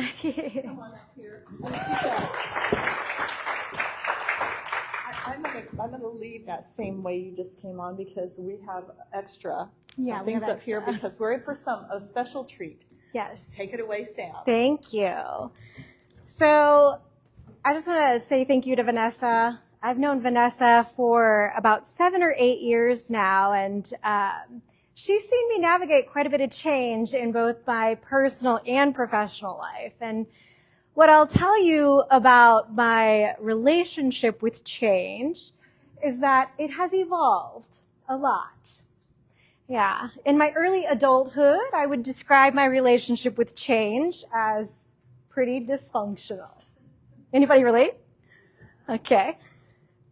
Come on up here. I'm going to leave that same way you just came on because we have extra things up here because we're in for a special treat. Yes. Take it away, Sam. Thank you. So I just want to say thank you to Vanessa. I've known Vanessa for about 7 or 8 years now, and she's seen me navigate quite a bit of change in both my personal and professional life. And what I'll tell you about my relationship with change is that it has evolved a lot. Yeah. In my early adulthood, I would describe my relationship with change as pretty dysfunctional. Anybody relate? Okay.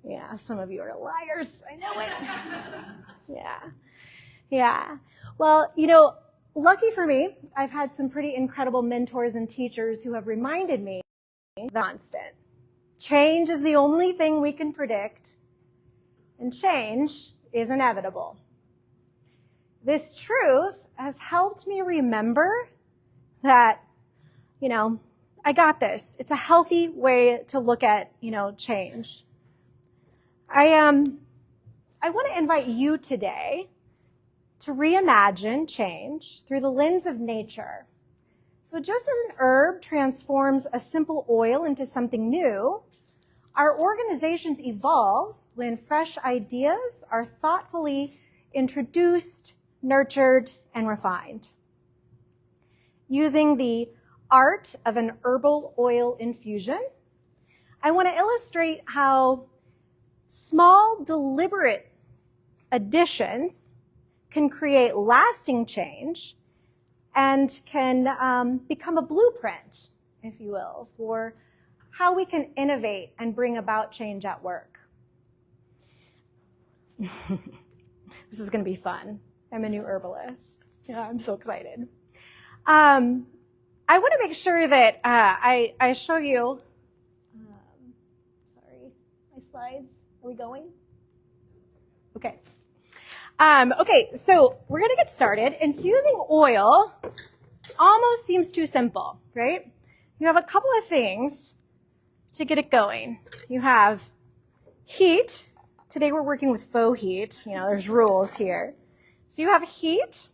Yeah, some of you are liars. I know it. Yeah. Well, lucky for me, I've had some pretty incredible mentors and teachers who have reminded me that constant. Change is the only thing we can predict, and change is inevitable. This truth has helped me remember that, I got this. It's a healthy way to look at, change. I want to invite you today to reimagine change through the lens of nature. So just as an herb transforms a simple oil into something new, our organizations evolve when fresh ideas are thoughtfully introduced, nurtured, and refined. Using the art of an herbal oil infusion, I want to illustrate how small, deliberate additions can create lasting change and can become a blueprint, if you will, for how we can innovate and bring about change at work. This is going to be fun. I'm a new herbalist. Yeah, I'm so excited. I want to make sure that I show you, sorry, my slides. Are we going? Okay. Okay, so we're going to get started. Infusing oil almost seems too simple, right? You have a couple of things to get it going. You have heat. Today we're working with faux heat. There's rules here. So you have heat.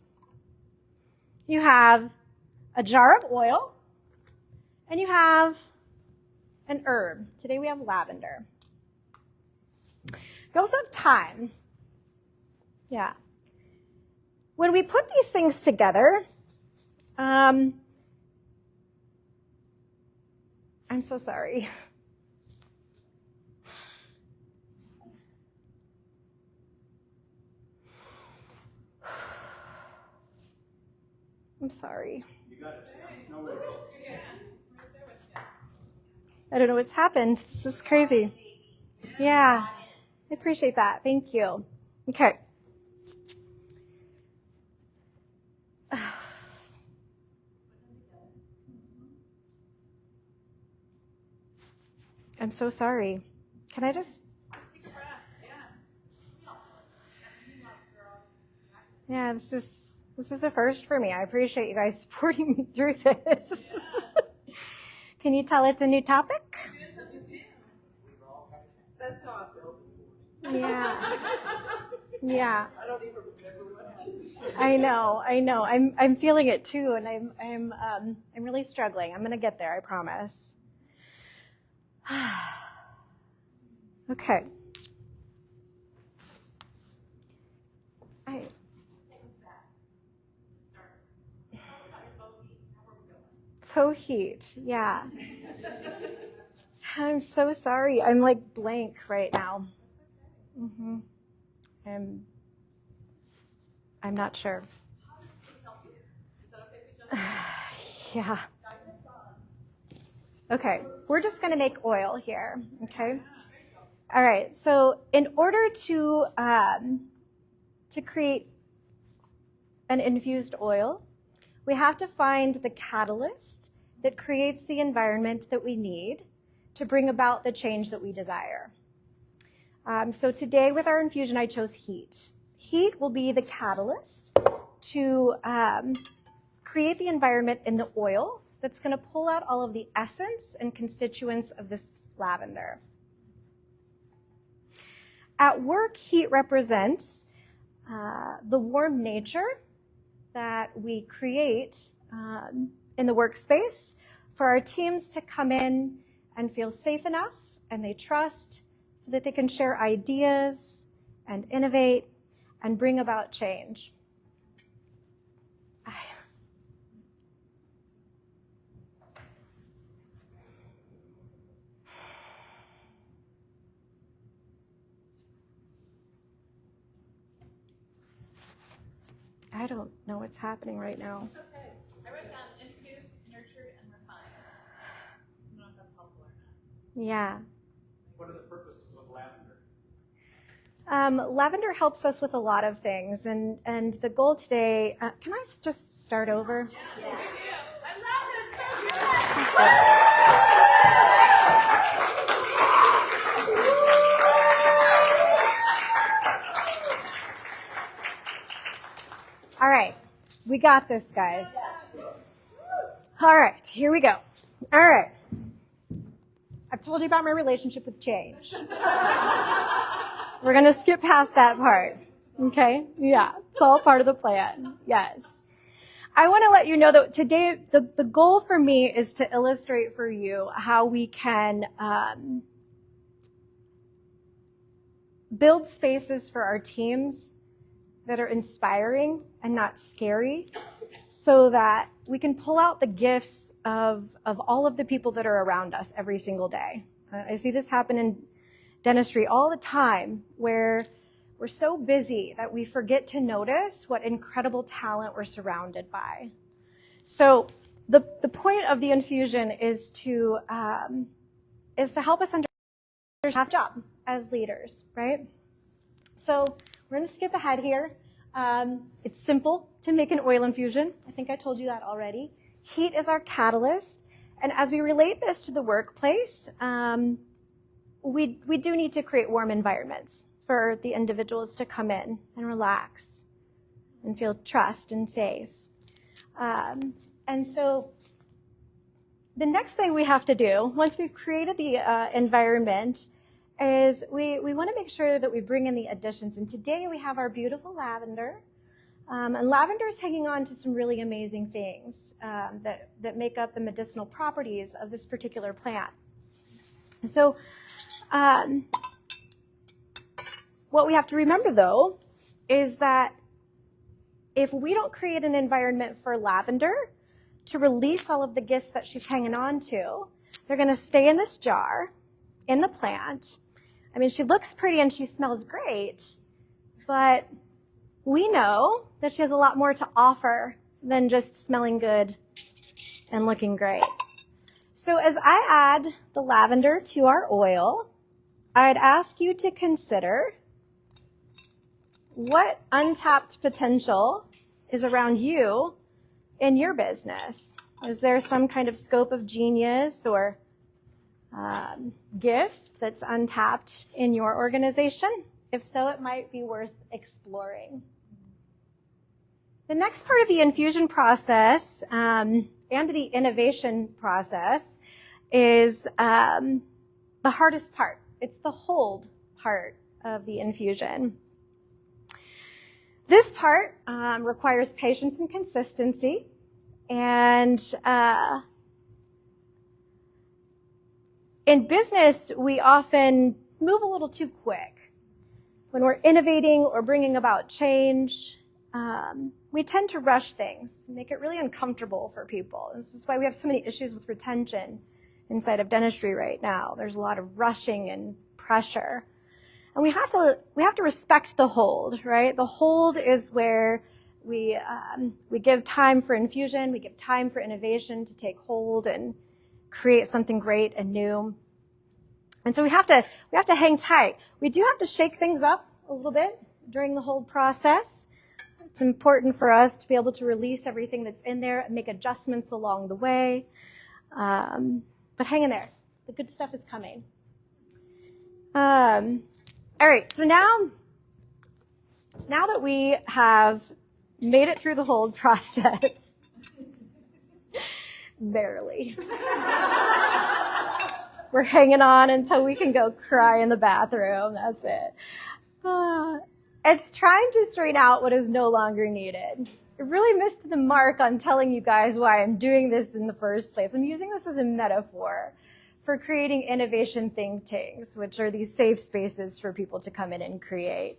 You have a jar of oil. And you have an herb. Today we have lavender. You also have time. Yeah. When we put these things together, I'm so sorry. I'm sorry. You got it. No worries. I don't know what's happened. This is crazy. Yeah. I appreciate that. Thank you. Okay. I'm so sorry. Can I just... Yeah, this is a first for me. I appreciate you guys supporting me through this. Can you tell it's a new topic? That's how I feel this morning. Yeah. I don't even remember what happened. I know. I'm feeling it too, and I'm really struggling. I'm gonna get there, I promise. Okay. Faux heat, yeah. I'm so sorry. I'm like blank right now. Mm-hmm. I'm not sure. Yeah. Okay, we're just going to make oil here, okay? All right, so in order to create an infused oil, we have to find the catalyst that creates the environment that we need to bring about the change that we desire. So today with our infusion, I chose heat. Heat will be the catalyst to create the environment in the oil that's going to pull out all of the essence and constituents of this lavender. At work, heat represents the warm nature that we create in the workspace for our teams to come in and feel safe enough and they trust so that they can share ideas and innovate and bring about change. I don't know what's happening right now. Okay. I wrote down introduced, nurtured, and refined. I don't know if that's helpful or not. Yeah. What are the purposes of lavender? Lavender helps us with a lot of things, and the goal today, can I just start over? Yes, we do. I love it. All right, we got this, guys. All right, here we go. All right. I've told you about my relationship with change. We're going to skip past that part. Okay? Yeah, it's all part of the plan. Yes. I want to let you know that today, the goal for me is to illustrate for you how we can build spaces for our teams that are inspiring and not scary, so that we can pull out the gifts of all of the people that are around us every single day. I see this happen in dentistry all the time, where we're so busy that we forget to notice what incredible talent we're surrounded by. So the point of the infusion is to help us understand our job as leaders, right? So we're going to skip ahead here. It's simple to make an oil infusion. I think I told you that already. Heat is our catalyst. And as we relate this to the workplace, we do need to create warm environments for the individuals to come in and relax and feel trust and safe. And so the next thing we have to do, once we've created the environment, is we want to make sure that we bring in the additions. And today we have our beautiful lavender. And lavender is hanging on to some really amazing things that make up the medicinal properties of this particular plant. So what we have to remember, though, is that if we don't create an environment for lavender to release all of the gifts that she's hanging on to, they're going to stay in this jar, in the plant. I mean, she looks pretty and she smells great, but we know that she has a lot more to offer than just smelling good and looking great. So as I add the lavender to our oil, I'd ask you to consider what untapped potential is around you in your business. Is there some kind of scope of genius or gift that's untapped in your organization? If so, it might be worth exploring. The next part of the infusion process and the innovation process is the hardest part. It's the hold part of the infusion. This part requires patience and consistency, and in business, we often move a little too quick. When we're innovating or bringing about change, we tend to rush things, make it really uncomfortable for people. This is why we have so many issues with retention inside of dentistry right now. There's a lot of rushing and pressure. And we have to respect the hold, right? The hold is where we give time for infusion, we give time for innovation to take hold and create something great and new. And so we have to hang tight. We do have to shake things up a little bit during the hold process. It's important for us to be able to release everything that's in there and make adjustments along the way. But hang in there. The good stuff is coming. All right, so now that we have made it through the hold process, Barely. We're hanging on until we can go cry in the bathroom. That's it. It's trying to straighten out what is no longer needed. It really missed the mark on telling you guys why I'm doing this in the first place. I'm using this as a metaphor for creating innovation think tanks, which are these safe spaces for people to come in and create.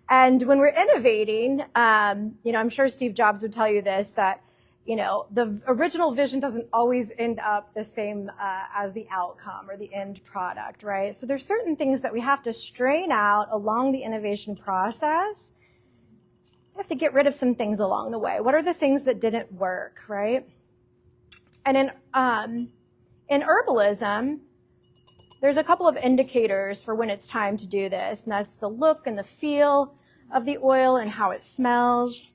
And when we're innovating, I'm sure Steve Jobs would tell you this, that the original vision doesn't always end up the same as the outcome or the end product, right? So there's certain things that we have to strain out along the innovation process. We have to get rid of some things along the way. What are the things that didn't work, right? And in herbalism, there's a couple of indicators for when it's time to do this, and that's the look and the feel of the oil and how it smells.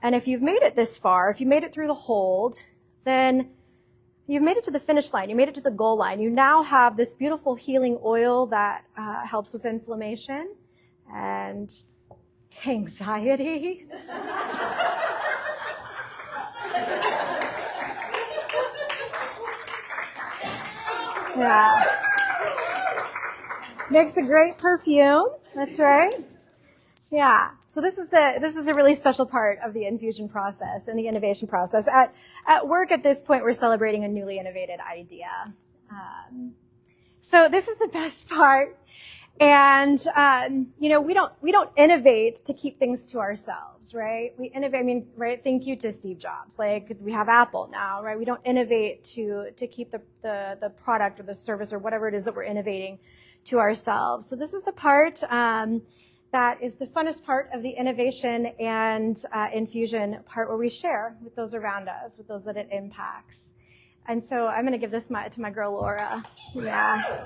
And if you've made it this far, if you made it through the hold, then you've made it to the finish line. You made it to the goal line. You now have this beautiful healing oil that helps with inflammation and anxiety. Yeah. Makes a great perfume. That's right. Yeah. So this is a really special part of the infusion process and the innovation process. At work at this point, we're celebrating a newly innovated idea. So this is the best part. And we don't innovate to keep things to ourselves, right? We innovate. Right? Thank you to Steve Jobs. Like, we have Apple now, right? We don't innovate to keep the product or the service or whatever it is that we're innovating to ourselves. So this is the part that is the funnest part of the innovation and infusion part, where we share with those around us, with those that it impacts. And so I'm going to give this to my girl Laura. Yeah,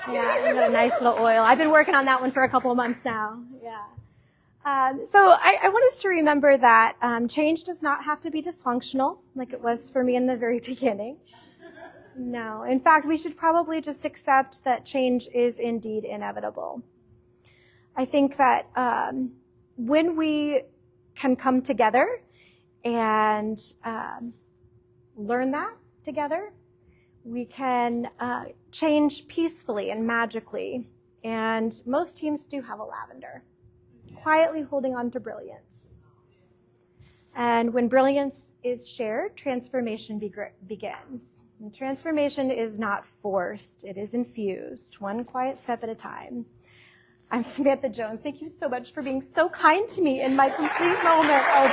I got a nice little oil. I've been working on that one for a couple of months now. Yeah. So I want us to remember that change does not have to be dysfunctional, like it was for me in the very beginning. No. In fact, we should probably just accept that change is indeed inevitable. I think that when we can come together and learn that together, we can change peacefully and magically. And most teams do have a lavender, quietly holding on to brilliance. And when brilliance is shared, transformation begins. And transformation is not forced, it is infused, one quiet step at a time. I'm Samantha Jones. Thank you so much for being so kind to me in my complete moment of